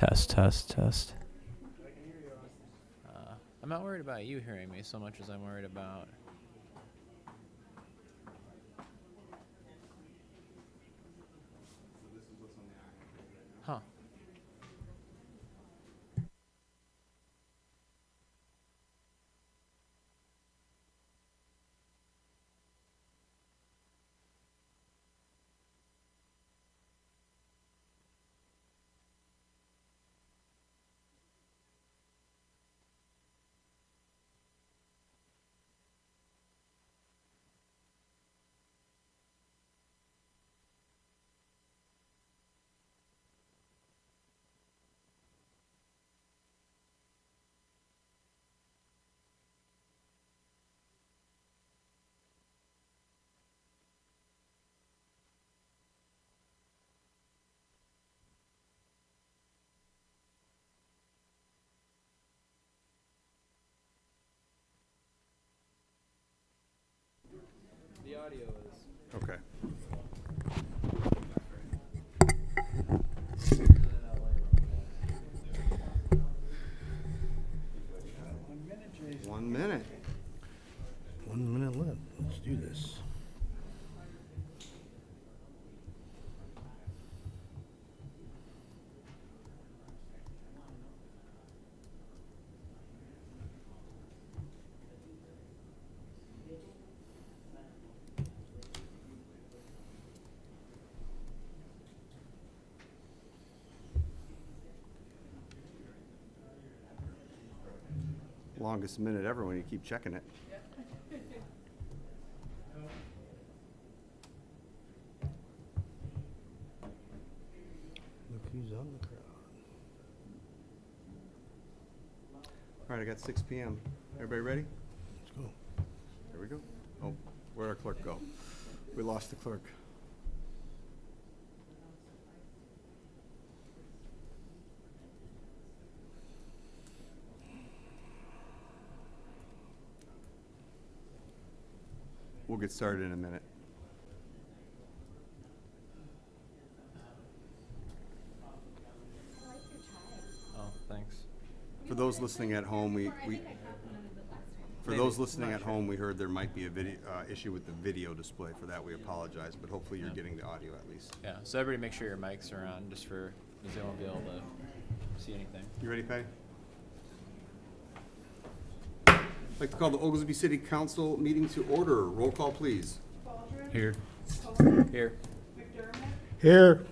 Test. I'm not worried about you hearing me so much as I'm worried about. Huh. The audio is. Okay. One minute. 1 minute left. Let's do this. Longest minute ever when you keep checking it. Look who's on the crowd. All right, I got 6 p.m. Everybody ready? Let's go. Here we go. Oh, where'd our clerk go? We lost the clerk. We'll get started in a minute. Oh, thanks. For those listening at home, we heard there might be a video issue with the video display. For that, we apologize, but hopefully you're getting the audio at least. Yeah, so everybody make sure your mics are on just for, because they won't be able to see anything. You ready, Patty? I'd like to call the Oglesby City Council meeting to order. Roll call, please. Here. Here. Here.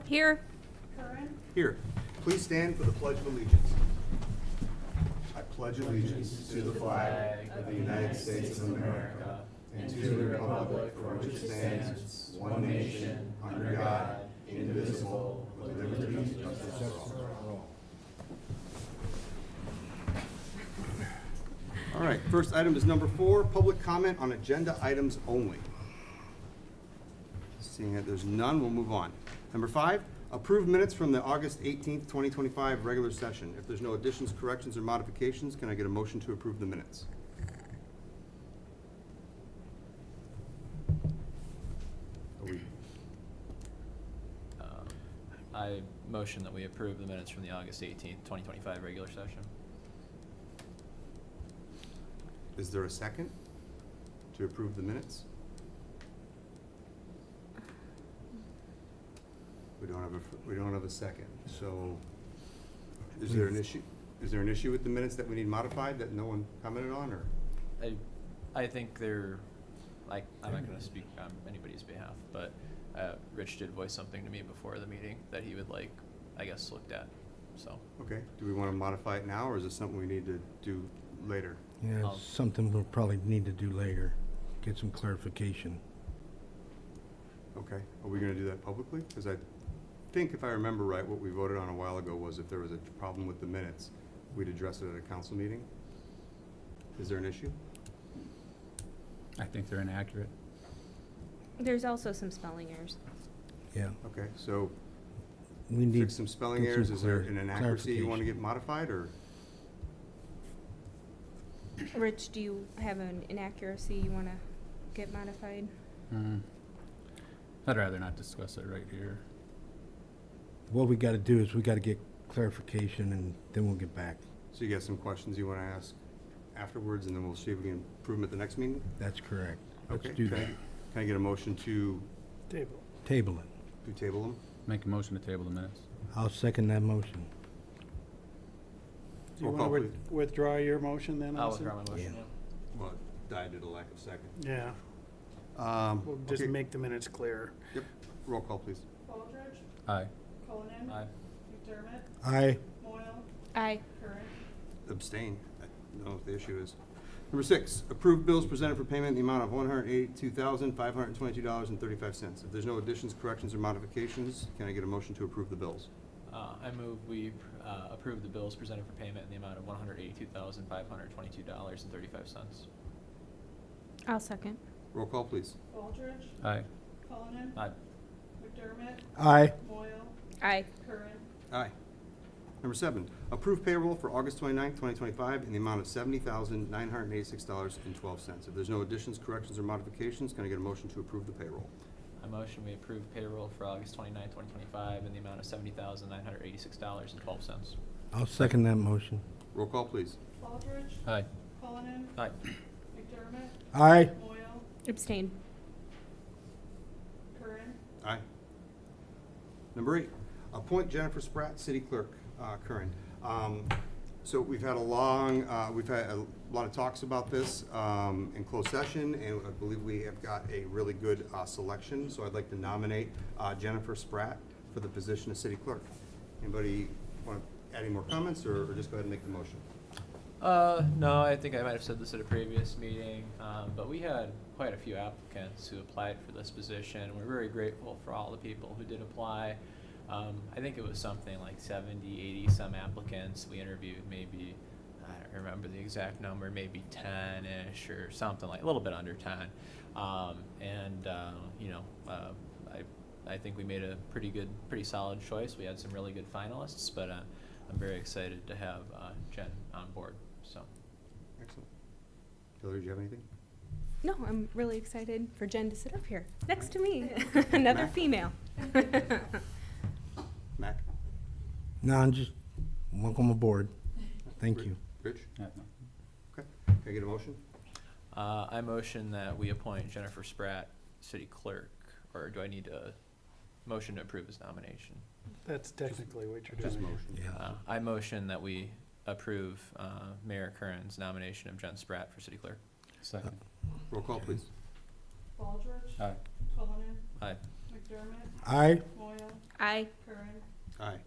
Here. Here. Please stand for the Pledge of Allegiance. I pledge allegiance to the flag of the United States of America and to the republic for which it stands, one nation, under God, indivisible, with liberty and justice for all. All right, first item is number 4, public comment on agenda items only. Seeing that there's none, we'll move on. Number 5, approved minutes from the August 18th, 2025 regular session. If there's no additions, corrections, or modifications, can I get a motion to approve the minutes? I motion that we approve the minutes from the August 18th, 2025 regular session. Is there a second to approve the minutes? We don't have a second. So is there an issue? Is there an issue with the minutes that we need modified that no one commented on, or? I think they're, like, I'm not going to speak on anybody's behalf, but Rich did voice something to me before the meeting that he would like, I guess, looked at, so. Okay, do we want to modify it now, or is this something we need to do later? Yeah, it's something we'll probably need to do later. Get some clarification. Okay, are we going to do that publicly? Because I think, if I remember right, what we voted on a while ago was if there was a problem with the minutes, we'd address it at a council meeting. Is there an issue? I think they're inaccurate. There's also some spelling errors. Yeah. Okay, so We need fix some spelling get some errors. Is there an inaccuracy you want to clarification. get modified, or? Rich, do you have an inaccuracy you want to get modified? I'd rather not discuss it right here. What we got to do is we got to get clarification, and then we'll get back. So you got some questions you want to ask afterwards, and then we'll see if we can improve them at the next meeting? That's correct. Let's Okay. do Can that. I get a motion to Table it. table them? Make a motion to table the minutes. I'll second that motion. Do you Roll call, want to please. withdraw your motion then? I'll Allison? withdraw my motion, Yeah. yeah. Well, it died due to lack of second. Yeah, we'll just Okay. make the minutes clear. Yep, roll call, please. Baldridge, Aye. Cullinan, Aye. McDermott, Aye. Moyle, Aye. Curran. Abstain. I don't know what the issue is. Number 6, approve bills presented for payment in the amount of $182,522.35. If there's no additions, corrections, or modifications, can I get a motion to approve the bills? I move we approve the bills presented for payment in the amount of $182,522.35. I'll second. Roll call, please. Baldridge, Aye. Cullinan, Aye. McDermott, Aye. Moyle, Aye. Curran. Aye. Number 7, approve payroll for August 29th, 2025 in the amount of $70,986.12. If there's no additions, corrections, or modifications, can I get a motion to approve the payroll? I motion we approve payroll for August 29th, 2025 in the amount of $70,986.12. I'll second that motion. Roll call, please. Baldridge, Aye. Cullinan, Aye. McDermott, Aye. Moyle, Abstain. Curran. Aye. Number 8, appoint Jennifer Spratt, City Clerk, Curran. So we've had a lot of talks about this in closed session, and I believe we have got a really good selection. So I'd like to nominate Jennifer Spratt for the position of City Clerk. Anybody want to add any more comments, or just go ahead and make the motion? No, I think I might have said this at a previous meeting, but we had quite a few applicants who applied for this position. We're very grateful for all the people who did apply. I think it was something like 70, 80 some applicants. We interviewed maybe, I don't remember the exact number, maybe 10-ish or something, like a little bit under 10. I think we made a pretty solid choice. We had some really good finalists, but I'm very excited to have Jen on board. So. Excellent. Hillary, do you have anything? No, I'm really excited for Jen to sit up here next to me. Another Mac? female. Mac? No, I'm just, welcome aboard. Thank you. Rich? No. Okay. Can I get a motion? I motion that we appoint Jennifer Spratt, City Clerk, or do I need a motion to approve his nomination? That's technically what you're Just doing. motion. Yeah. I motion that we approve Mayor Curran's nomination of Jen Spratt for City Clerk. Second. Roll call, please. Baldridge, Aye. Cullinan, Aye. McDermott, Aye. Moyle, Aye. Curran. Aye.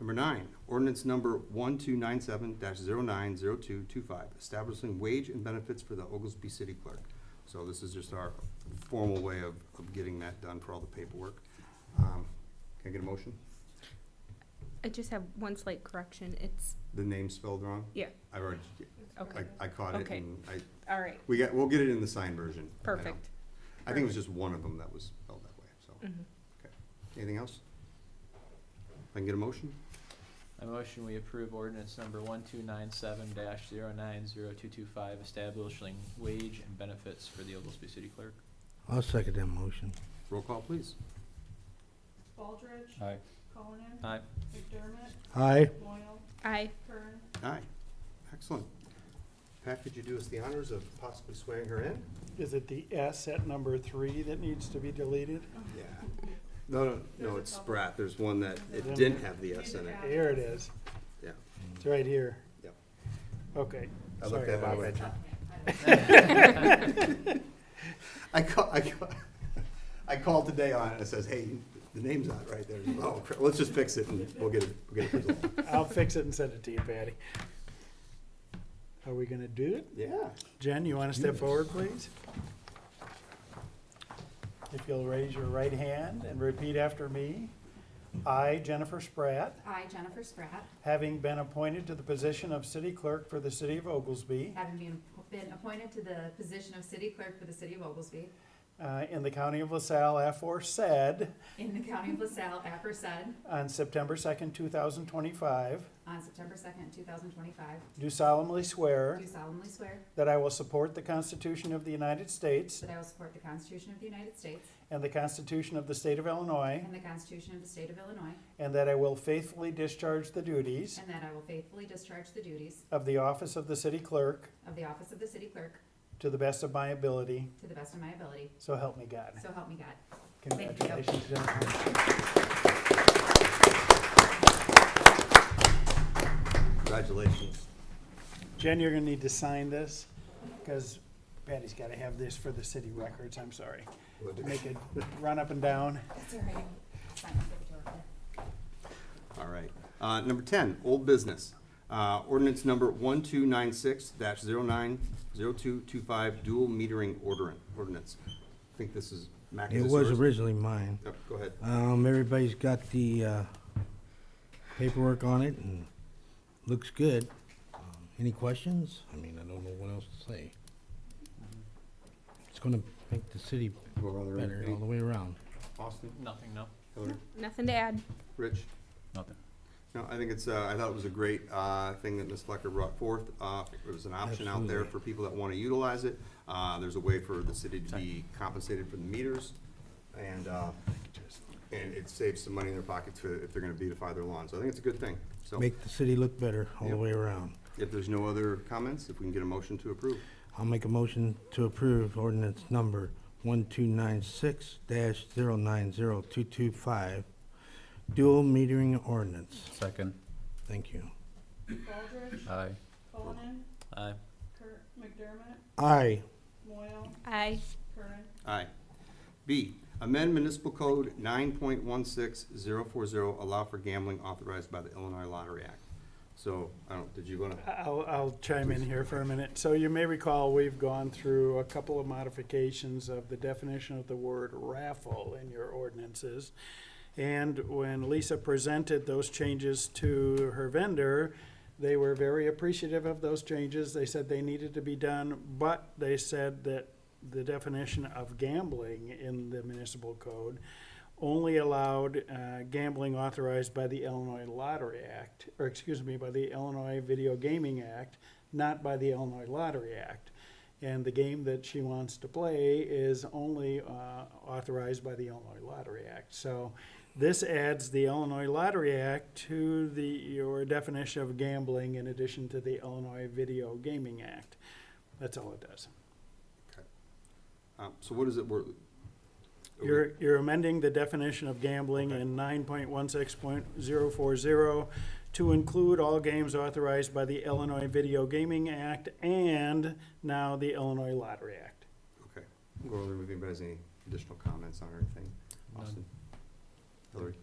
Number 9, ordinance number 1297-090225, establishing wage and benefits for the Oglesby City Clerk. So this is just our formal way of getting that done for all the paperwork. Can I get a motion? I just have one slight correction. It's, The name spelled wrong? yeah, I've already, okay. I caught it, Okay. and All right. we'll get it in the signed version. Perfect. I think it was just one of them that was spelled that way, so. Mhm. Okay. Anything else? If I can get a motion? I motion we approve ordinance number 1297-090225, establishing wage and benefits for the Oglesby City Clerk. I'll second that motion. Roll call, please. Baldridge, Aye. Cullinan, Aye. McDermott, Aye. Moyle, Aye. Curran. Aye. Excellent. Pat, could you do us the honors of possibly swearing her in? Is it the S at number 3 that needs to be deleted? Yeah. No, it's Spratt. There's one that it Then- didn't have the S in it. Here it is. Yeah. It's right here. Yep. Okay. I looked Sorry at my about Richard. I called today on it and it says, hey, the name's not right there. Oh, crap. Let's just fix it and we'll get it resolved. I'll fix it and send it to you, Patty. Are we gonna do it? Yeah. Jen, you wanna step forward, please? If you'll raise your right hand and repeat after me. I, Jennifer Spratt, I, Jennifer Spratt, having been appointed to the position of City Clerk for the City of Oglesby, having been appointed to the position of City Clerk for the City of Oglesby, in the county of LaSalle aforesaid in the county of LaSalle, aforesaid, on September 2nd, 2025, on September 2nd, 2025, do solemnly swear do solemnly swear that I will support the Constitution of the United States that I will support the Constitution of the United States and the Constitution of the State of Illinois, and the Constitution of the State of Illinois, and that I will faithfully discharge the duties and that I will faithfully discharge the duties of the office of the city clerk of the office of the city clerk to the best of my ability, to the best of my ability. so help me God. So help me God. Thank you. Congratulations, Jennifer. Congratulations. Jen, you're gonna need to sign this, because Patty's gotta have this for the city records, I'm sorry. Make it run up and down. That's all right. Sign it, give it to her. All right. Number 10, old business. Ordinance number 1296-090225, dual metering ordinance. I think this is, Mac, is It this was yours? originally mine. Yep, go ahead. Everybody's got the paperwork on it and looks good. Any questions? I mean, I don't know what else to say. It's gonna make the city Go around better there. all the way around. Austin, Nothing, no. Hillary, Nothing to add. Rich? Nothing. No, I think it's, I thought it was a great thing that Ms. Flecker brought forth. It was an option out there Absolutely. for people that want to utilize it. There's a way for the city to be compensated for the meters, and it saves some money in their pocket if they're going to beautify their lawn. So I think it's a good thing. So Make the city look better all the Yep. way around. if there's no other comments, if we can get a motion to approve. I'll make a motion to approve ordinance number 1296-090225, dual metering ordinance. Second. Thank you. Baldridge, Aye. Cullinan, Aye. McDermott, Aye. Moyle, Aye. Curran. Aye. B, amend municipal code 9.16040, allow for gambling authorized by the Illinois Lottery Act. So, I don't, did you want to? I'll chime in here for a minute. So you may recall, we've gone through a couple of modifications of the definition of the word raffle in your ordinances. And when Lisa presented those changes to her vendor, they were very appreciative of those changes. They said they needed to be done, but they said that the definition of gambling in the municipal code only allowed gambling authorized by the Illinois Lottery Act, or excuse me, by the Illinois Video Gaming Act, not by the Illinois Lottery Act. And the game that she wants to play is only authorized by the Illinois Lottery Act. So this adds the Illinois Lottery Act to your definition of gambling in addition to the Illinois Video Gaming Act. That's all it does. So what is it, You're amending the definition of gambling in 9.16.040 to include all games authorized by the Illinois Video Gaming Act and now the Illinois Lottery Act. okay. Go over if anybody has any additional comments on or anything. None. Austin? Hillary?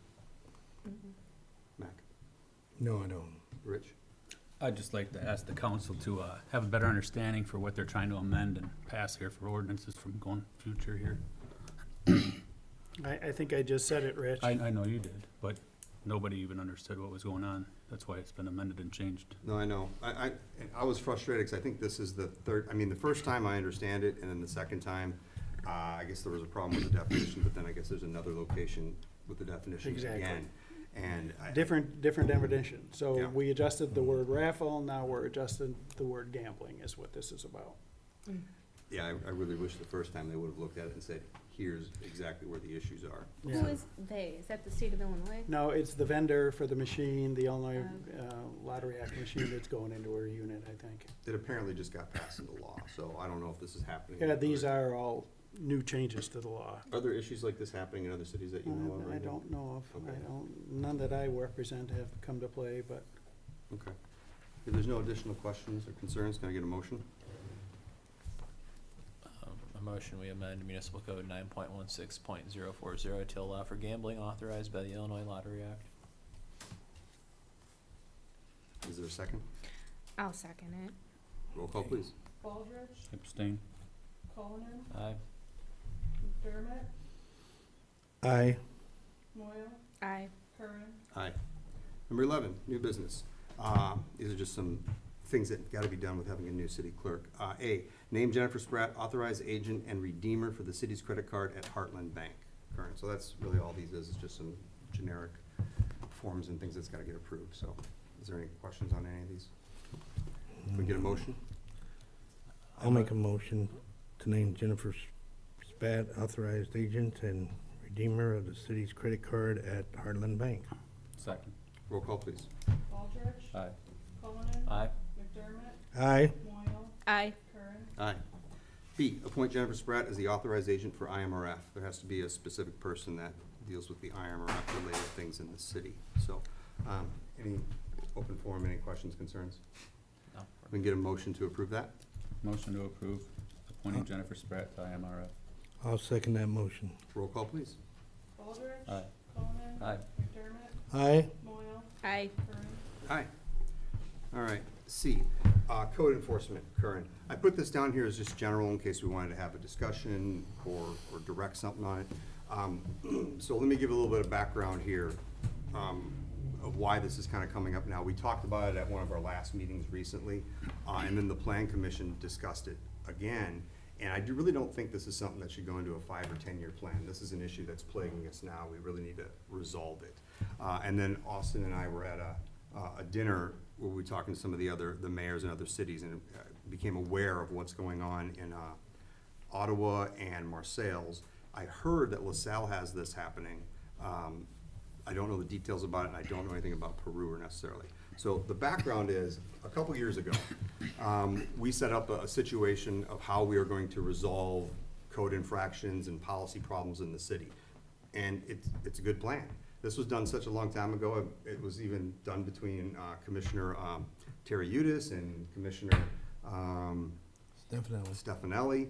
Mac? No, I don't. Rich? I'd just like to ask the council to have a better understanding for what they're trying to amend and pass here for ordinances from going future here. I think I just said it, Rich. I know you did, but nobody even understood what was going on. That's why it's been amended and changed. No, I know. I was frustrated because I think this is the third, the first time I understand it, and then the second time, I guess there was a problem with the definition, but then I guess there's another location with the definition Exactly. again. And Different definition. So Yeah. we adjusted the word raffle, now we're adjusting the word gambling is what this is about. yeah, I really wish the first time they would have looked at it and said, here's exactly where the issues are. Who Yeah. is they? Is that the state of Illinois? No, it's the vendor for the machine, the Illinois Lottery Act machine that's going into her unit, I think. It apparently just got passed into law, so I don't know if this is happening. Yeah, these are all new changes to the law. Are there issues like this happening in other cities that you know of? I right now? don't know of, Okay. none that I represent have come to play, but Okay. If there's no additional questions or concerns, can I get a motion? A motion, we amend municipal code 9.16.040 to allow for gambling authorized by the Illinois Lottery Act. Is there a second? I'll second it. Roll call, please. Baldridge, Abstain. Cullinan, Aye. McDermott, Aye. Moyle, Aye. Curran. Aye. Number 11, new business. These are just some things that gotta be done with having a new city clerk. A, name Jennifer Spratt, authorized agent and redeemer for the city's credit card at Heartland Bank. Current, so that's really all these is just some generic forms and things that's gotta get approved, so. Is there any questions on any of these? Can we get a motion? I'll make a motion to name Jennifer Spratt, authorized agent and redeemer of the city's credit card at Heartland Bank. Second. Roll call, please. Aldrich. Aye. Cullinan. Aye. McDermott. Aye. Moyle. Aye. Curran. Aye. B, appoint Jennifer Spratt as the authorized agent for IMRF. There has to be a specific person that deals with the IMRF-related things in the city. So, any open forum, any questions, concerns? No. We can get a motion to approve that? Motion to approve appointing Jennifer Spratt to IMRF. I'll second that motion. Roll call, please. Aldrich. Aye. Cullinan. Aye. McDermott. Aye. Moyle. Aye. Curran. Aye. All right. C, code enforcement, Curran. I put this down here as just general in case we wanted to have a discussion or direct something on it. So let me give a little bit of background here of why this is kind of coming up now. We talked about it at one of our last meetings recently, and then the Plan Commission discussed it again. And I really don't think this is something that should go into a 5 or 10-year plan. This is an issue that's plaguing us now. We really need to resolve it. And then Austin and I were at a dinner where we were talking to some of the mayors in other cities, and became aware of what's going on in Ottawa and Marseilles. I heard that LaSalle has this happening. I don't know the details about it, and I don't know anything about Peru necessarily. So the background is, a couple years ago, we set up a situation of how we are going to resolve code infractions and policy problems in the city. And it's a good plan. This was done such a long time ago. It was even done between Commissioner Terry Udis and Commissioner Definitely. Stefanelli.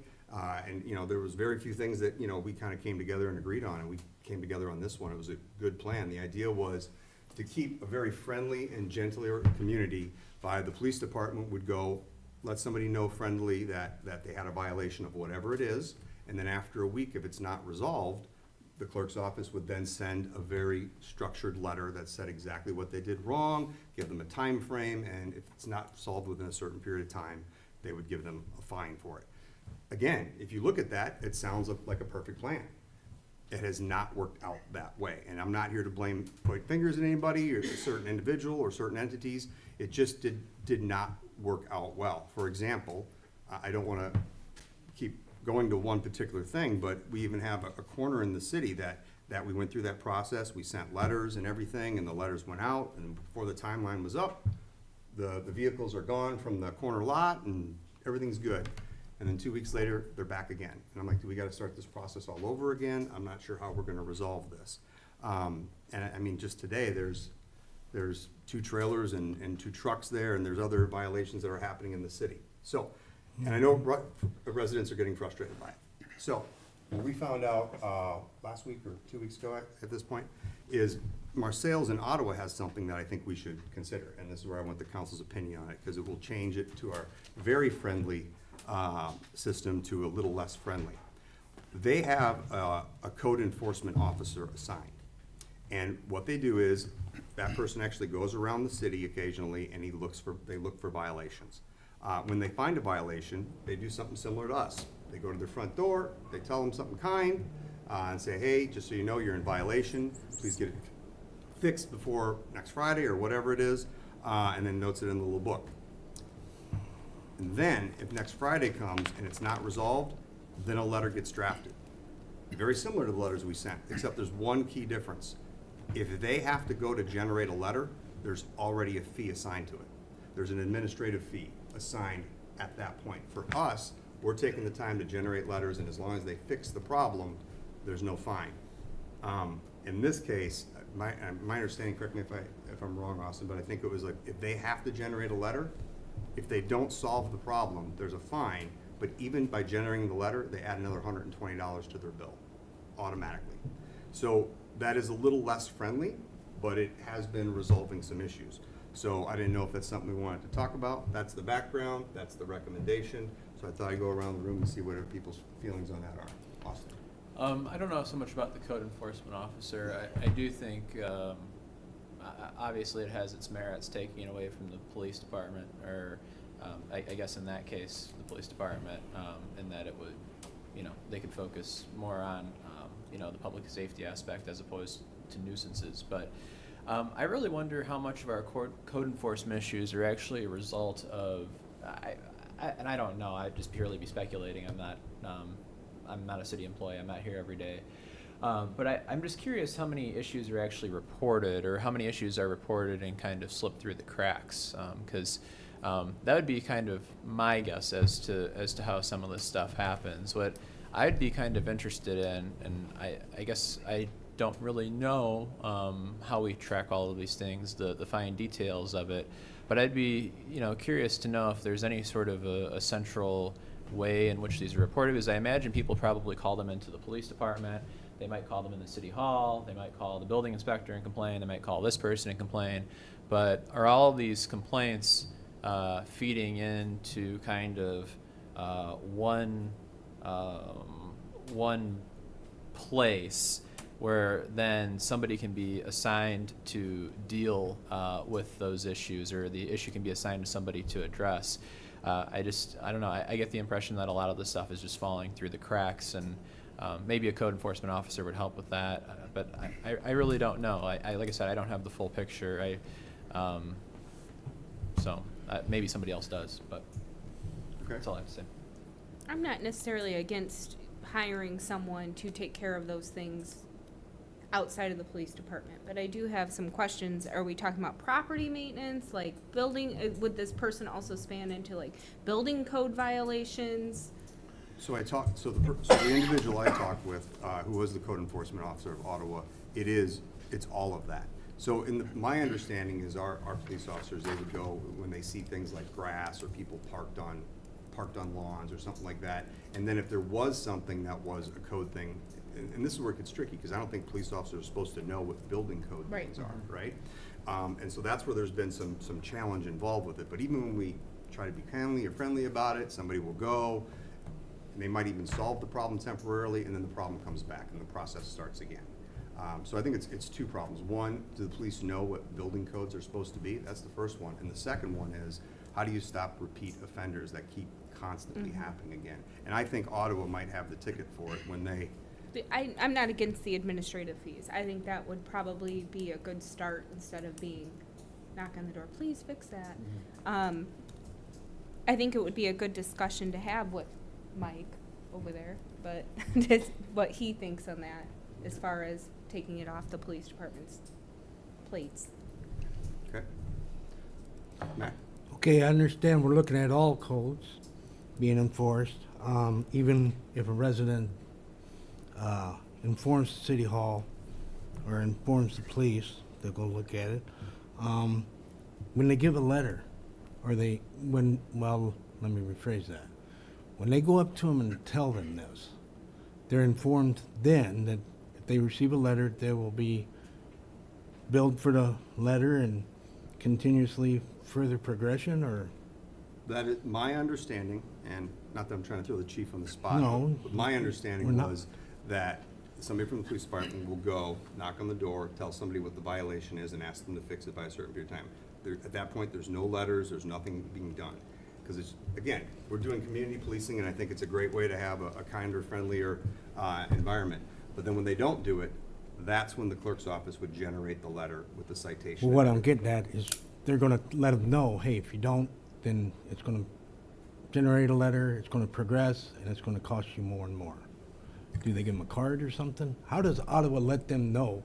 And, you know, there was very few things that, you know, we kind of came together and agreed on, and we came together on this one. It was a good plan. The idea was to keep a very friendly and gentler community by the police department would go, let somebody know friendly that they had a violation of whatever it is, and then after a week, if it's not resolved, the clerk's office would then send a very structured letter that said exactly what they did wrong, give them a time frame, and if it's not solved within a certain period of time, they would give them a fine for it. Again, if you look at that, it sounds like a perfect plan. It has not worked out that way. And I'm not here to point fingers at anybody or a certain individual or certain entities. It just did not work out well. For example, I don't want to keep going to one particular thing, but we even have a corner in the city that we went through that process. We sent letters and everything, and the letters went out, and before the timeline was up, the vehicles are gone from the corner lot, and everything's good. And then 2 weeks later, they're back again. And I'm like, do we gotta start this process all over again? I'm not sure how we're gonna resolve this. And I mean, just today, there's 2 trailers and 2 trucks there, and there's other violations that are happening in the city. So, and I know residents are getting frustrated by it. So, what we found out last week or 2 weeks ago at this point, is Marseilles and Ottawa has something that I think we should consider. And this is where I want the council's opinion on it, because it will change it to our very friendly system to a little less friendly. They have a code enforcement officer assigned. And what they do is, that person actually goes around the city occasionally and they look for violations. When they find a violation, they do something similar to us. They go to their front door, they tell them something kind, and say, hey, just so you know, you're in violation, please get it fixed before next Friday or whatever it is, and then notes it in the little book. And then, if next Friday comes and it's not resolved, then a letter gets drafted. Very similar to the letters we sent, except there's one key difference. If they have to go to generate a letter, there's already a fee assigned to it. There's an administrative fee assigned at that point. For us, we're taking the time to generate letters, and as long as they fix the problem, there's no fine. In this case, my understanding, correct me if I'm wrong, Austin, but I think it was like, if they have to generate a letter, if they don't solve the problem, there's a fine, but even by generating the letter, they add another $120 to their bill automatically. So that is a little less friendly, but it has been resolving some issues. So I didn't know if that's something we wanted to talk about. That's the background, that's the recommendation. So I thought I'd go around the room and see what people's feelings on that are. Austin? I don't know so much about the code enforcement officer. I do think obviously it has its merits taking it away from the police department, or I guess in that case, the police department, in that it would, they could focus more on, the public safety aspect as opposed to nuisances. But I really wonder how much of our code enforcement issues are actually a result of, and I don't know, I'd just purely be speculating. I'm not a city employee. I'm not here every day. But I'm just curious how many issues are actually reported, or how many issues are reported and kind of slip through the cracks. Because that would be kind of my guess as to how some of this stuff happens. What I'd be kind of interested in, and I guess I don't really know how we track all of these things, the fine details of it, but I'd be curious to know if there's any sort of a central way in which these are reported, because I imagine people probably call them into the police department. They might call them in the city hall. They might call the building inspector and complain. They might call this person and complain. But are all of these complaints feeding into kind of one place where then somebody can be assigned to deal with those issues, or the issue can be assigned to somebody to address? I don't know. I get the impression that a lot of this stuff is just falling through the cracks, and maybe a code enforcement officer would help with that. But I really don't know. Like I said, I don't have the full picture. So maybe somebody else does, but Okay. that's all I have to say. I'm not necessarily against hiring someone to take care of those things outside of the police department, but I do have some questions. Are we talking about property maintenance, like building, would this person also span into like building code violations? So the individual I talked with, who was the code enforcement officer of Ottawa, it's all of that. So my understanding is our police officers, they would go when they see things like grass or people parked on lawns or something like that. And then if there was something that was a code thing, and this is where it gets tricky, because I don't think police officers are supposed to know what building code Right. things are, right? And so that's where there's been some challenge involved with it. But even when we try to be kindly or friendly about it, somebody will go, and they might even solve the problem temporarily, and then the problem comes back and the process starts again. So I think it's two problems. One, do the police know what building codes are supposed to be? That's the first one. And the second one is, how do you stop repeat offenders that keep constantly happening again? And I think Ottawa might have the ticket for it when they... I'm not against the administrative fees. I think that would probably be a good start instead of being knock on the door, please fix that. I think it would be a good discussion to have with Mike over there, but just what he thinks on that as far as taking it off the police department's plates. Okay. Matt? Okay, I understand we're looking at all codes being enforced, even if a resident informs the city hall or informs the police, they'll go look at it. When they give a letter, or let me rephrase that. When they go up to them and tell them this, they're informed then that if they receive a letter, they will be billed for the letter and continuously further progression, or? That is my understanding, and not that I'm trying to throw the chief on the spot. No. But my understanding We're not. was that somebody from the police department will go, knock on the door, tell somebody what the violation is, and ask them to fix it by a certain period of time. At that point, there's no letters, there's nothing being done. Because it's, again, we're doing community policing, and I think it's a great way to have a kinder, friendlier environment. But then when they don't do it, that's when the clerk's office would generate the letter with the citation. Well, what I'm getting at is they're gonna let them know, hey, if you don't, then it's gonna generate a letter, it's gonna progress, and it's gonna cost you more and more. Do they give them a card or something? How does Ottawa let them know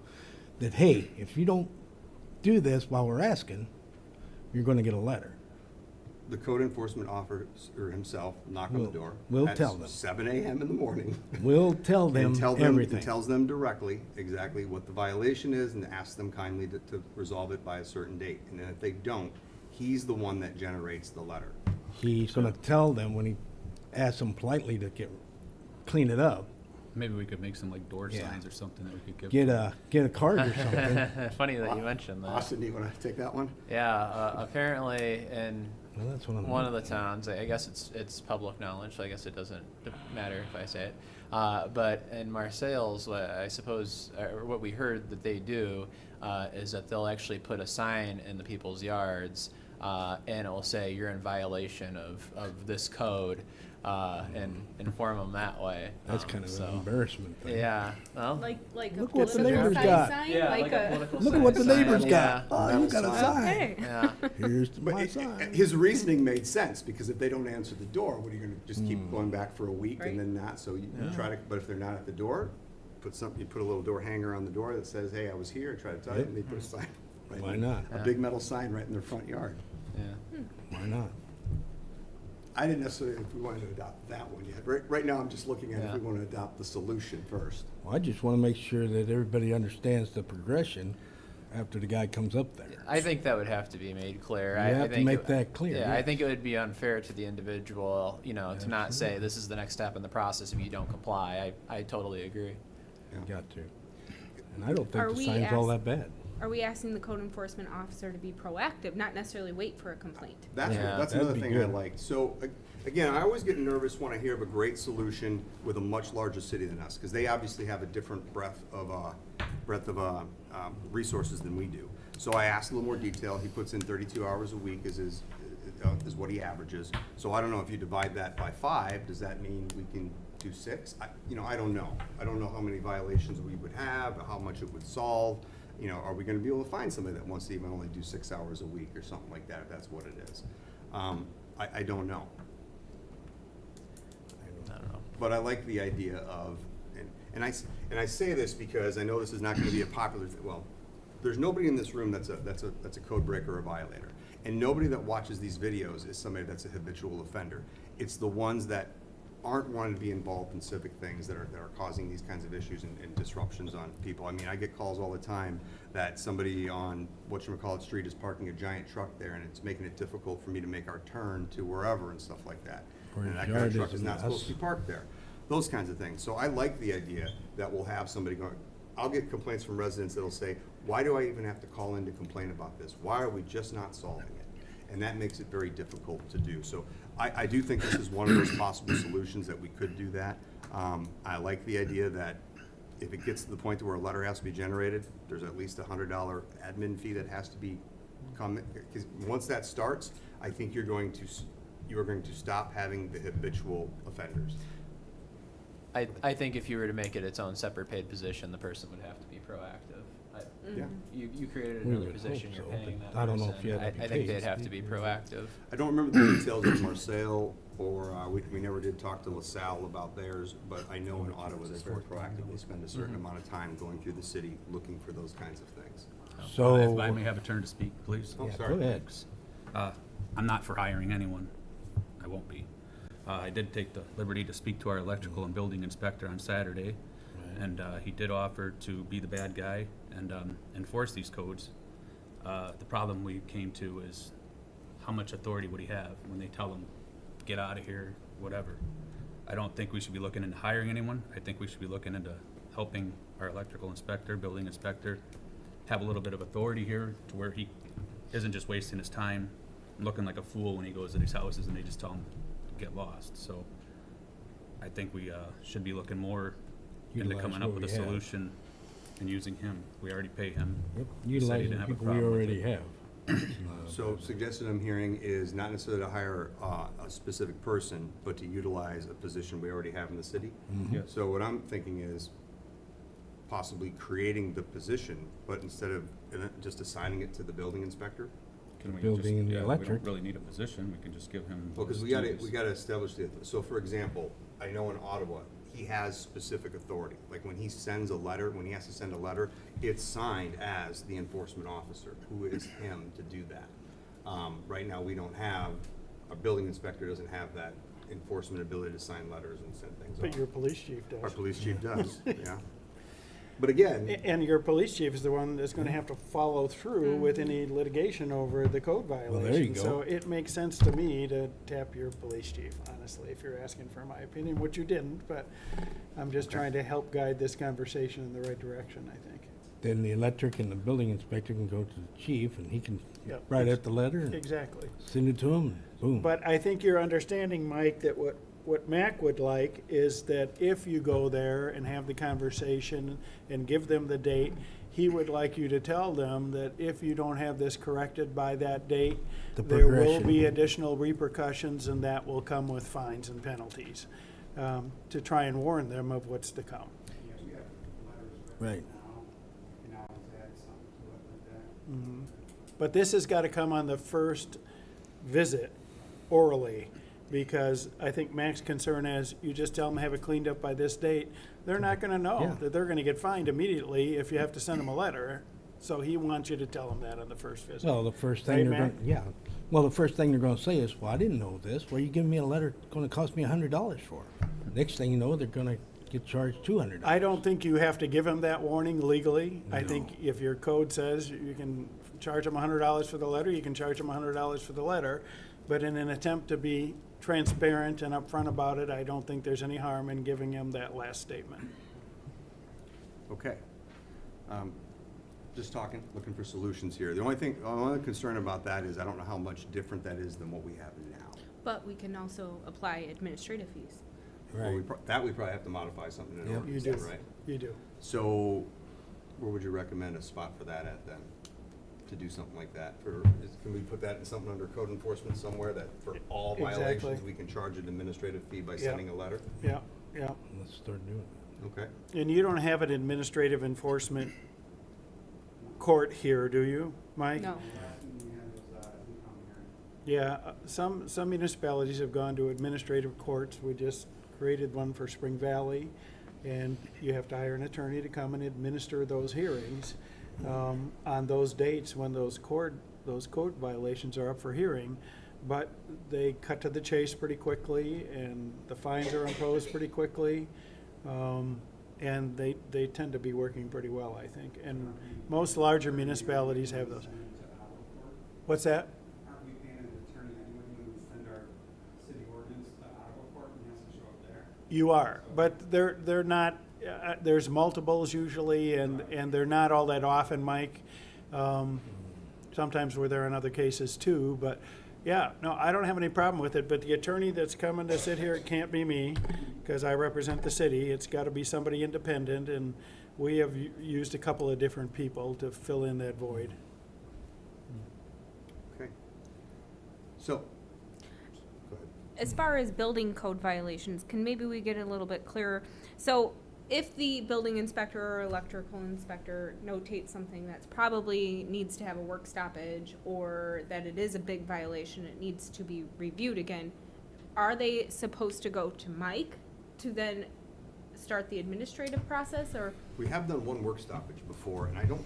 that, hey, if you don't do this while we're asking, you're gonna get a letter? The code enforcement officer himself knock on the door. We'll at tell them. 7 a.m. in the morning. We'll tell them And everything. tells them directly exactly what the violation is, and asks them kindly to resolve it by a certain date. And then if they don't, he's the one that generates the letter. He's gonna tell them when he asks them politely to clean it up, Maybe we could make some like door Yeah. signs or something that we could give. Get a card or something. Funny that you mentioned that. Austin, do you want to take that one? Yeah, apparently in Well, that's what I'm. one of the towns, I guess it's public knowledge, so I guess it doesn't matter if I say it. But in Marseilles, what I suppose, or what we heard that they do, is that they'll actually put a sign in the people's yards, and it will say you're in violation of this code, and inform them that way. That's kind of so, an embarrassment thing. Yeah, well, Like a Look what the political neighbors sign got. sign? yeah, Like a, political Look at what the sign. neighbors Yeah. got. Oh, you Metal got a sign. sign. okay. Yeah. Here's But my sign. his reasoning made sense, because if they don't answer the door, what are you gonna, just keep Hmm. going back for a week Right. and then not? So you try to, but if they're not at the door, you put a little door hanger on the door that says, hey, I was here, I tried to tell you, Yep. and they put a sign. right Why in- not? A Yeah. big metal sign right in their front yard. Yeah. Why not? I didn't necessarily, if we wanted to adopt that one yet. Right now, I'm just looking at if Yeah. we want to adopt the solution first. Well, I just want to make sure that everybody understands the progression after the guy comes up there. I think that would have to be made clear. You I have to think make it- that clear, Yeah, I yes. think it would be unfair to the individual, to not say this is the next step in the process if you don't comply. I totally agree. You got to. And I don't think Are the we sign's all ask- that bad. Are we asking the code enforcement officer to be proactive, not necessarily wait for a complaint? That's, Yeah. that's That'd another be thing I good. like. So, again, I always get nervous when I hear of a great solution with a much larger city than us, because they obviously have a different breadth of resources than we do. So I asked a little more detail. He puts in 32 hours a week is what he averages. So I don't know if you divide that by 5, does that mean we can do 6? I don't know. I don't know how many violations we would have, how much it would solve. Are we gonna be able to find somebody that wants to even only do 6 hours a week or something like that, if that's what it is? I don't know. I don't know. But I like the idea of, and I say this because I know this is not gonna be a popular, well, there's nobody in this room that's a code breaker or a violator. And nobody that watches these videos is somebody that's a habitual offender. It's the ones that aren't wanting to be involved in civic things that are causing these kinds of issues and disruptions on people. I mean, I get calls all the time that somebody on whatchamacallit street is parking a giant truck there, and it's making it difficult for me to make our turn to wherever and stuff like that. Or And his that kind yard of truck isn't is not supposed us. to be parked there. Those kinds of things. So I like the idea that we'll have somebody going, I'll get complaints from residents that'll say, why do I even have to call in to complain about this? Why are we just not solving it? And that makes it very difficult to do. So I do think this is one of those possible solutions that we could do that. I like the idea that if it gets to the point where a letter has to be generated, there's at least a $100 admin fee that has to be because once that starts, I think you are going to stop having the habitual offenders. I think if you were to make it its own separate paid position, the person would have to be proactive. Yeah. You created We another would position, hope you're so, paying but that I don't know if person. you had to be I think paid. they'd have to be proactive. I don't remember the details of Marseille, or we never did talk to LaSalle about theirs, but I know in Ottawa they're very proactive. They spend a certain amount of time going through the city looking for those kinds of things. So. If I may have a turn to speak, please. Oh, Yeah, sorry. go ahead. I'm not for hiring anyone. I won't be. I did take the liberty to speak to our electrical and building inspector on Saturday, and he did offer to be the bad guy and enforce these codes. The problem we came to is how much authority would he have when they tell him, get out of here, whatever. I don't think we should be looking into hiring anyone. I think we should be looking into helping our electrical inspector, building inspector, have a little bit of authority here to where he isn't just wasting his time looking like a fool when he goes to these houses and they just tell him to get lost. So I think we should be looking more into Utilize coming up what with a we have. solution and using him. We already pay him. Yep, He said he utilize didn't the have a people we problem with already it. have. So suggested I'm hearing is not necessarily to hire a specific person, but to utilize a position we already have in the city. Yes. So what I'm thinking is possibly creating the position, but instead of just assigning it to the building inspector. Can we Building just, and the yeah, we electric. don't really need a position. We can just give him. Well, because those we duties. gotta establish so for example, I know in Ottawa, he has specific authority. Like when he has to send a letter, it's signed as the enforcement officer, who is him to do that. Right now, we don't have, our building inspector doesn't have that enforcement ability to sign letters and send things off. But your police chief does. Our police chief does, yeah. But again, And your police chief is the one that's gonna have to follow through with any litigation over the code there you violation. go. So it makes sense to me to tap your police chief, honestly, if you're asking for my opinion, which you didn't, but I'm just trying to help guide this conversation in the right direction, I think. Then the electric and the building inspector can go to the chief, and he can Yep. write out the letter and Exactly. send it to him, boom. But I think you're understanding, Mike, that what Mac would like is that if you go there and have the conversation and give them the date, he would like you to tell them that if you don't have this corrected by that date, The there will progression. be additional repercussions, and that will come with fines and penalties, to try and warn them of what's to come. Right. Mhm. But this has got to come on the first visit orally, because I think Mac's concern is you just tell them have it cleaned up by this date. They're not going to know Yeah. that they're going to get fined immediately if you have to send them a letter. So he wants you to tell them that on the first visit. Well, the first Right, thing they're Mac? going, yeah. Well, the first thing they're gonna say is, well, I didn't know this. Well, you giving me a letter gonna cost me $100 for. Next thing you know, they're gonna get charged $200. I don't think you have to give them that warning legally. I No. think if your code says you can charge them $100 for the letter, you can charge them $100 for the letter. But in an attempt to be transparent and upfront about it, I don't think there's any harm in giving them that last statement. okay. Just talking, looking for solutions here. The only concern about that is I don't know how much different that is than what we have now. But we can also apply administrative fees. Well, we Right. probably have to modify something in Yep. ordinance, You do. right? You do. So, where would you recommend a spot for that at then? To do something like that? Can we put that in something under code enforcement somewhere that for all violations, Exactly. we can charge an administrative fee by Yeah. sending a letter? Yeah, yeah. Let's start doing it. Okay. And you don't have an administrative enforcement court here, do you, Mike? No. Yeah, some municipalities have gone to administrative courts. We just created one for Spring Valley, and you have to hire an attorney to come and administer those hearings on those dates when those code violations are up for hearing. But they cut to the chase pretty quickly, and the fines are imposed pretty quickly. And they tend to be working pretty well, I think. And most larger municipalities have those. What's that? Aren't we paying an attorney anyway when we send our city ordinance to Ottawa court and he has to show up there? You are, but they're not, there's multiples usually, and they're not all that often, Mike. Sometimes we're there in other cases too, but yeah, no, I don't have any problem with it, but the attorney that's coming to sit here, it can't be me, because I represent the city. It's got to be somebody independent, and we have used a couple of different people to fill in that void. Okay. So, go ahead. As far as building code violations, can maybe we get a little bit clearer? So if the building inspector or electrical inspector notates something that's probably needs to have a work stoppage, or that it is a big violation, it needs to be reviewed again, are they supposed to go to Mike to then start the administrative process, or? We have done one work stoppage before, and I don't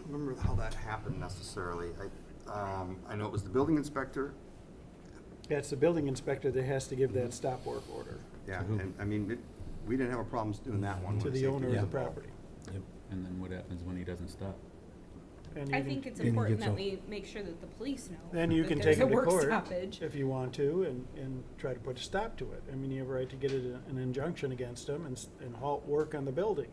remember how that happened necessarily. I know it was the building inspector. Yeah, it's the building inspector that has to give that stop work order Yeah, To who? and I mean, we didn't have a problem doing that one. to when the safety owner was of the involved. property. Yep. And then what happens when he doesn't stop? And I you can- think it's Then he important gets that a- we make sure that the police know. Then you that can there's take a it to work court stoppage. if you want to, and try to put a stop to it. I mean, you have a right to get an injunction against them and halt work on the building.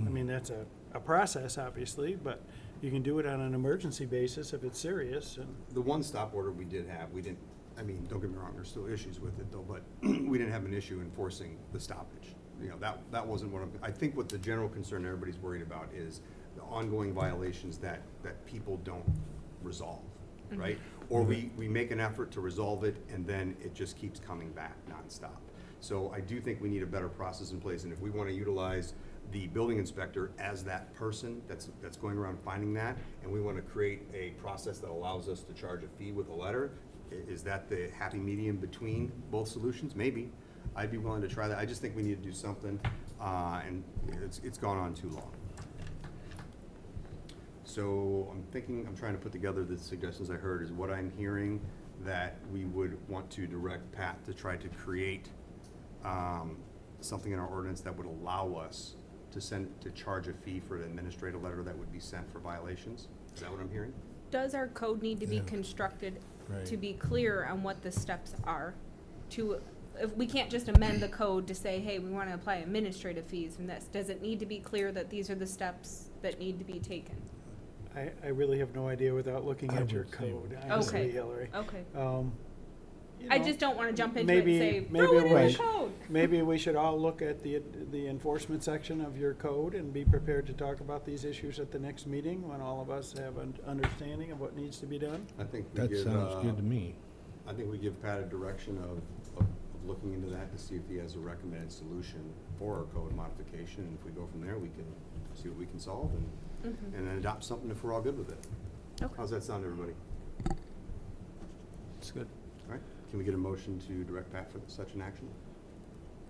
I mean, that's a process, obviously, but you can do it on an emergency basis if it's serious, and, The one stop order we did have, don't get me wrong, there's still issues with it though, but we didn't have an issue enforcing the stoppage. You know, that wasn't I think what the general concern everybody's worried about is the ongoing violations that people don't resolve, right? Or we make an effort to resolve it and then it just keeps coming back nonstop. So I do think we need a better process in place, and if we want to utilize the building inspector as that person that's going around finding that, and we want to create a process that allows us to charge a fee with a letter, is that the happy medium between both solutions? Maybe. I'd be willing to try that. I just think we need to do something, and it's gone on too long. So I'm trying to put together the suggestions I heard. Is what I'm hearing that we would want to direct Pat to try to create something in our ordinance that would allow us to charge a fee for an administrative letter that would be sent for violations. Is that what I'm hearing? Does our code need to be Yeah. constructed Right. to be clear on what the steps are? If we can't just amend the code to say, hey, we want to apply administrative fees from this. Does it need to be clear that these are the steps that need to be taken? I really have no idea without looking I at your would say- code, honestly, Okay. Hillary. Okay. You I know, just don't want to jump into it maybe- and say, maybe throw it in we the should- code. Maybe we should all look at the enforcement section of your code and be prepared to talk about these issues at the next meeting when all of us have an understanding of what needs to be done. I think we That give, sounds good to me. I think we give Pat a direction of looking into that to see if he has a recommended solution for our code modification. And if we go from there, we can see what we can solve and then adopt something if we're all good with it. Okay. How's that sound, everybody? It's good. All right, can we get a motion to direct Pat for such an action?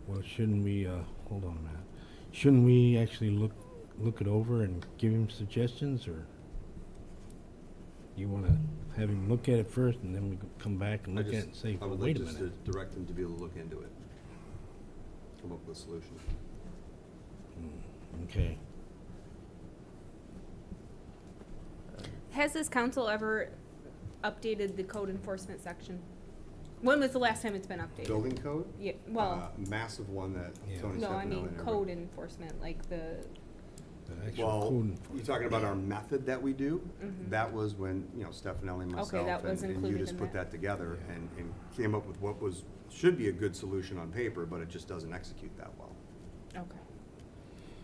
Well, shouldn't we, hold on a minute. Shouldn't we actually look it over and give him suggestions, or you wanna have him look at it first and then we could come back and look at it and say, I well, would wait like a just minute. to direct him to be able to look into it. Come up with a solution. Okay. Has this council ever updated the code enforcement section? When was the last time it's been updated? Building code? Yeah, well, Massive one that Yeah. Tony no, I Stefano mean and code enforcement, like the, The actual Well, code you're enforcement. talking about our method that we do? Mhm. That was when, Stefanelli, myself, that was and you included just in put that. that together and came up with what should be a good solution on paper, but it just doesn't execute that well. okay.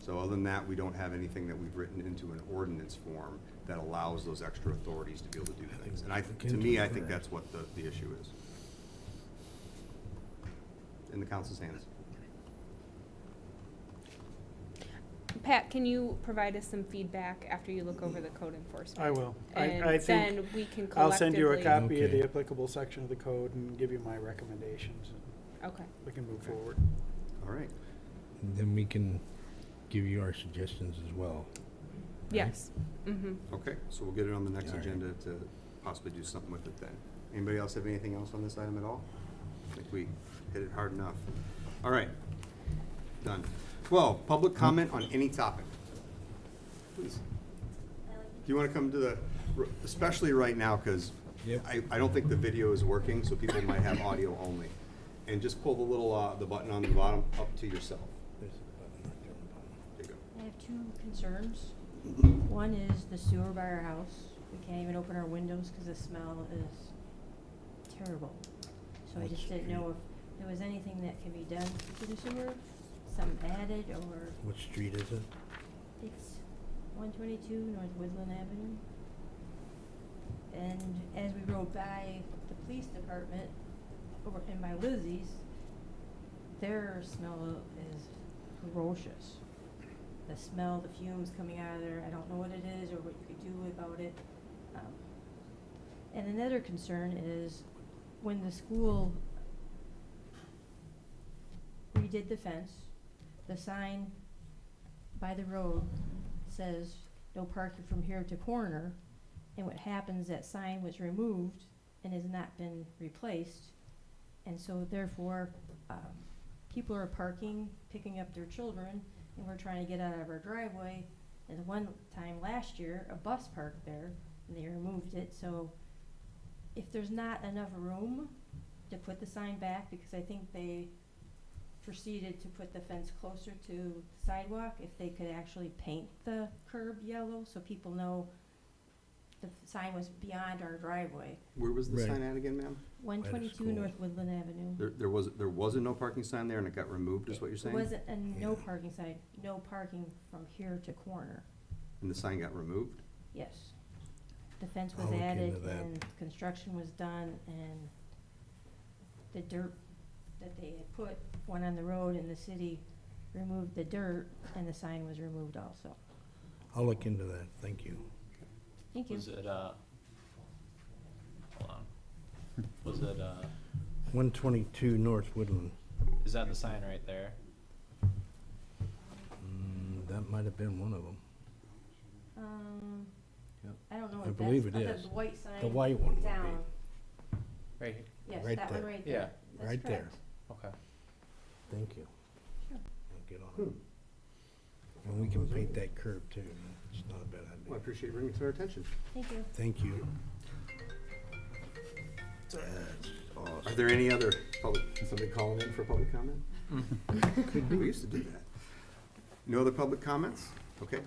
So other than that, we don't have anything that we've written into an ordinance form that allows those extra authorities to be able to do things. And to me, I think that's what the issue is. In the council's hands. Pat, can you provide us some feedback after you look over the code enforcement? I will. I And think then we can collectively. I'll send you a copy of the Okay. applicable section of the code and give you my recommendations. Okay. We can move forward. All right. Then we can give you our suggestions as well. Yes. Mm-hmm. Okay, so we'll get it on the next All right. agenda to possibly do something with it then. Anybody else have anything else on this item at all? I think we hit it hard enough. All right, done. 12, public comment on any topic. Please. Do you want to come to the, especially right now, because Yep. I don't think the video is working, so people might have audio only. And just pull the little, the button on the bottom up to yourself. There you go. I have two concerns. One is the sewer by our house. We can't even open our windows because the smell is terrible. So I What just didn't know if there was anything that can be done to the sewer, some added, or What street is it? it's 122 North Woodland Avenue. And as we rode by the police department over in by Lizzie's, their smell is ferocious. The smell, the fumes coming out of there, I don't know what it is or what you could do about it. And another concern is when the school redid the fence, the sign by the road says no parking from here to corner. And what happens, that sign was removed and has not been replaced. And so therefore, people are parking, picking up their children, and we're trying to get out of our driveway. And one time last year, a bus parked there, and they removed it. So if there's not enough room to put the sign back, because I think they proceeded to put the fence closer to the sidewalk, if they could actually paint the curb yellow so people know the sign was beyond our driveway. Where was the Right. sign at again, ma'am? 122 school. North Woodland Avenue. There was a no parking sign there and it got removed, is what you're saying? It wasn't a no Yeah. parking sign, no parking from here to corner, And the sign got removed? yes. The fence I'll was look added into that. and construction was done and the dirt that they had put went on the road and the city removed the dirt and the sign was removed also. I'll look into that, thank you. Thank you. Was it, hold on. Was it, 122 North Woodland. is that the sign right there? That might have been one of them. Yep. I don't know I if believe that's, it oh, is. the white sign. The white one would be. Down, Right here? yes, Right that one there. right Yeah. there. That's Right there. correct. Okay. Thank you. Sure. I'll get on it. And we can paint that curb too. It's not a bad Well, I idea. appreciate you bringing it to our attention. Thank you. Thank you. That's Are awesome. there any other somebody calling in for public comment? Could We be. used to do that. No other public comments? Okay.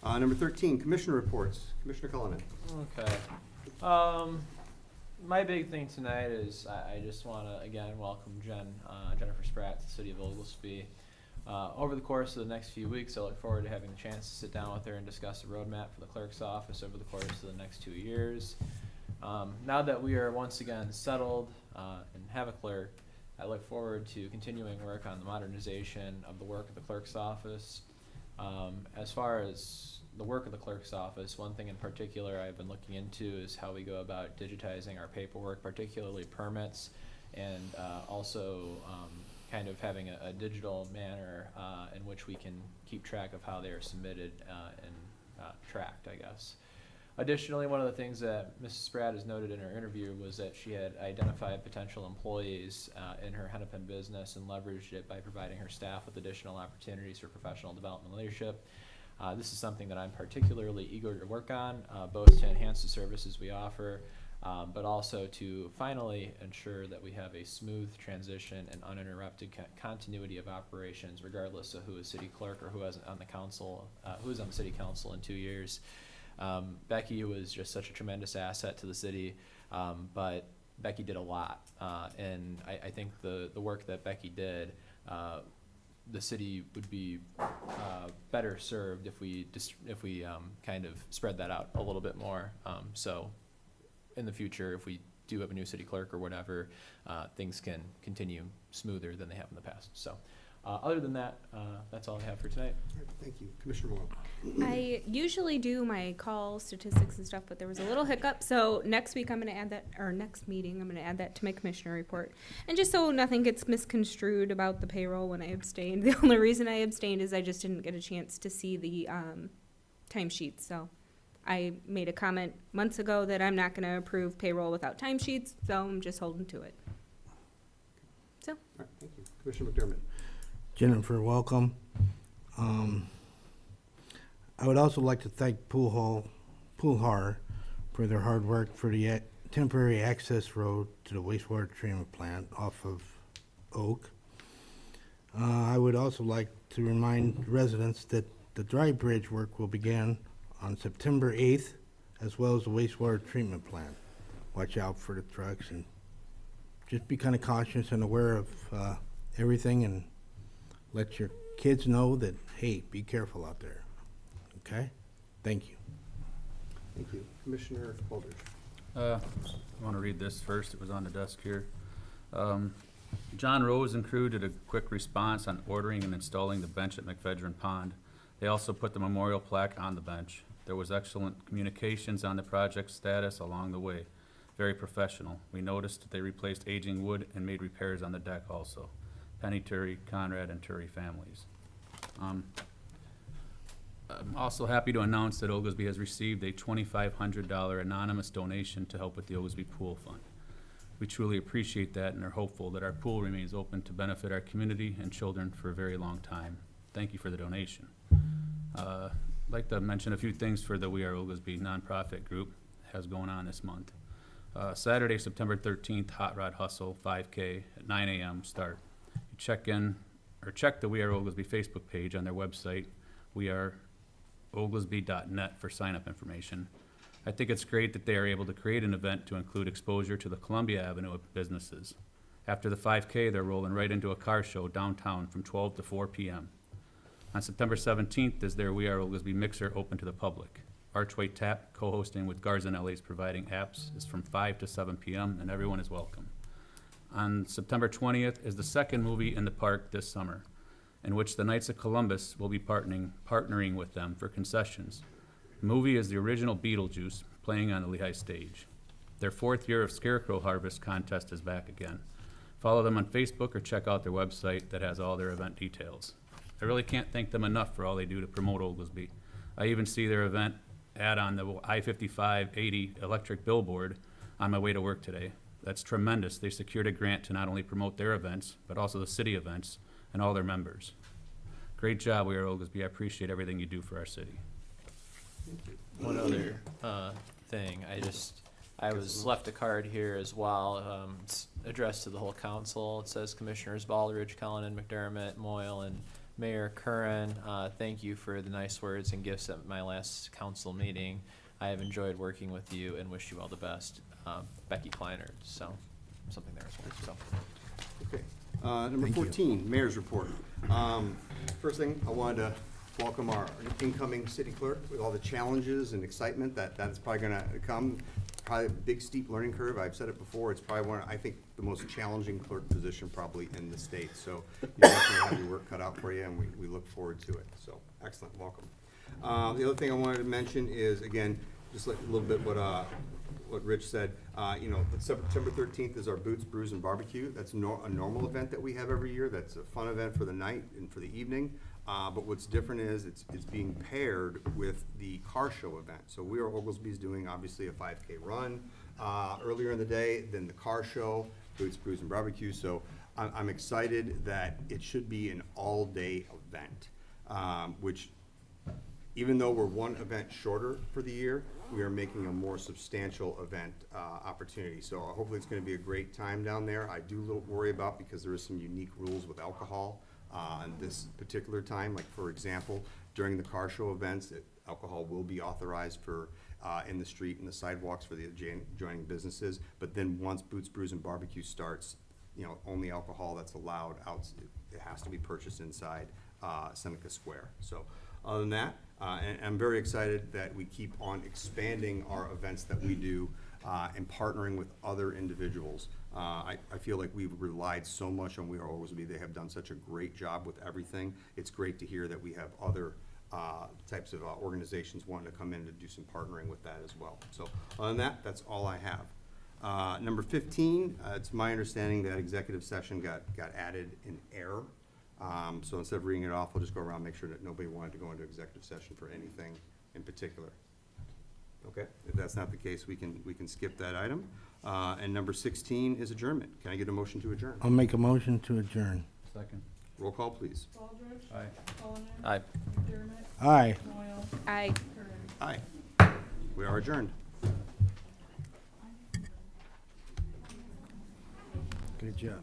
Number 13, commissioner reports. Commissioner Cullinan. Okay. My big thing tonight is I just want to again welcome Jennifer Spratt to the city of Oglesby. Over the course of the next few weeks, I look forward to having the chance to sit down with her and discuss the roadmap for the clerk's office over the course of the next 2 years. Now that we are once again settled and have a clerk, I look forward to continuing work on the modernization of the work of the clerk's office. As far as the work of the clerk's office, one thing in particular I've been looking into is how we go about digitizing our paperwork, particularly permits, and also kind of having a digital manner in which we can keep track of how they are submitted and tracked, I guess. Additionally, one of the things that Mrs. Spratt has noted in her interview was that she had identified potential employees in her Hennepin business and leveraged it by providing her staff with additional opportunities for professional development and leadership. This is something that I'm particularly eager to work on, both to enhance the services we offer, but also to finally ensure that we have a smooth transition and uninterrupted continuity of operations, regardless of who is city clerk or who is on the council, who is on the city council in 2 years. Becky was just such a tremendous asset to the city, but Becky did a lot, and I think the work that Becky did, the city would be better served if we kind of spread that out a little bit more. So in the future, if we do have a new city clerk or whatever, things can continue smoother than they have in the past. So other than that, that's all I have for tonight. All right, thank you. Commissioner Moyle. I usually do my call statistics and stuff, but there was a little hiccup. So next week I'm going to add that, or next meeting I'm going to add that to my commissioner report. And just so nothing gets misconstrued about the payroll when I abstained, the only reason I abstained is I just didn't get a chance to see the timesheets. So I made a comment months ago that I'm not going to approve payroll without timesheets, so I'm just holding to it. So. All right, thank you. Commissioner McDermott. Jennifer, welcome. I would also like to thank Poolhar for their hard work for the temporary access road to the wastewater treatment plant off of Oak. I would also like to remind residents that the dry bridge work will begin on September 8th, as well as the wastewater treatment plant. Watch out for the trucks and just be kind of cautious and aware of everything, and let your kids know that, hey, be careful out there. Okay? Thank you. Thank you. Commissioner Boulders. I want to read this first. It was on the desk here. John Rose and crew did a quick response on ordering and installing the bench at McFedrin Pond. They also put the memorial plaque on the bench. There was excellent communications on the project status along the way. Very professional. We noticed that they replaced aging wood and made repairs on the deck also. Penny Turry, Conrad, and Turry families. I'm also happy to announce that Oglesby has received a $2,500 anonymous donation to help with the Oglesby Pool Fund. We truly appreciate that and are hopeful that our pool remains open to benefit our community and children for a very long time. Thank you for the donation. I'd like to mention a few things for the We Are Oglesby nonprofit group has going on this month. Saturday, September 13th, Hot Rod Hustle 5K at 9 a.m. start. Check the We Are Oglesby Facebook page on their website, weareoglesby.net, for sign-up information. I think it's great that they are able to create an event to include exposure to the Columbia Avenue of businesses. After the 5K, they're rolling right into a car show downtown from 12 to 4 p.m. On September 17th is their We Are Oglesby Mixer open to the public. Archway Tap, co-hosting with Garzanelli's providing apps, is from 5 to 7 p.m. and everyone is welcome. On September 20th is the second movie in the park this summer, in which the Knights of Columbus will be partnering with them for concessions. The movie is the original Beetlejuice playing on the Lehigh stage. Their 4th year of Scarecrow Harvest contest is back again. Follow them on Facebook or check out their website that has all their event details. I really can't thank them enough for all they do to promote Oglesby. I even see their event ad on the I-5580 electric billboard on my way to work today. That's tremendous. They secured a grant to not only promote their events, but also the city events and all their members. Great job, we are Oglesby. I appreciate everything you do for our city. One other thing, I was left a card here as well. It's addressed to the whole council. It says Commissioners Baldridge, Cullinan, McDermott, Moyle, and Mayor Curran. Thank you for the nice words and gifts at my last council meeting. I have enjoyed working with you and wish you all the best. Becky Kleiner, so something there as well. So. Okay. Number Thank you. 14, Mayor's Report. First thing, I wanted to welcome our incoming city clerk with all the challenges and excitement that's probably gonna come. Probably a big steep learning curve. I've said it before, it's probably one, I think, the most challenging clerk position probably in the state. So you definitely have your work cut out for you, and we look forward to it. So, excellent, welcome. The other thing I wanted to mention is, again, just like a little bit what Rich said, September 13th is our Boots, Brews, and Barbecue. That's a normal event that we have every year. That's a fun event for the night and for the evening. But what's different is it's being paired with the car show event. So we are Oglesby's doing obviously a 5K run earlier in the day, then the car show, Boots, Brews, and Barbecue. So I'm excited that it should be an all-day event, which even though we're one event shorter for the year, we are making a more substantial event opportunity. So hopefully it's gonna be a great time down there. I do worry about, because there is some unique rules with alcohol on this particular time. Like, for example, during the car show events, alcohol will be authorized for in the street and the sidewalks for the adjoining businesses. But then once Boots, Brews, and Barbecue starts, only alcohol that's allowed out, it has to be purchased inside Seneca Square. So other than that, and I'm very excited that we keep on expanding our events that we do and partnering with other individuals. I feel like we've relied so much on We Are Oglesby. They have done such a great job with everything. It's great to hear that we have other types of organizations wanting to come in to do some partnering with that as well. So other than that, that's all I have. Number 15, it's my understanding that executive session got added in error. So instead of reading it off, I'll just go around and make sure that nobody wanted to go into executive session for anything in particular. Okay, if that's not the case, we can skip that item. And number 16 is adjournment. Can I get a motion to adjourn? I'll make a motion to adjourn. Second. Roll call, please. Baldridge. Aye. Cullinan. Aye. McDermott. Aye. Moyle. I Curran. Aye. We are adjourned. Good job.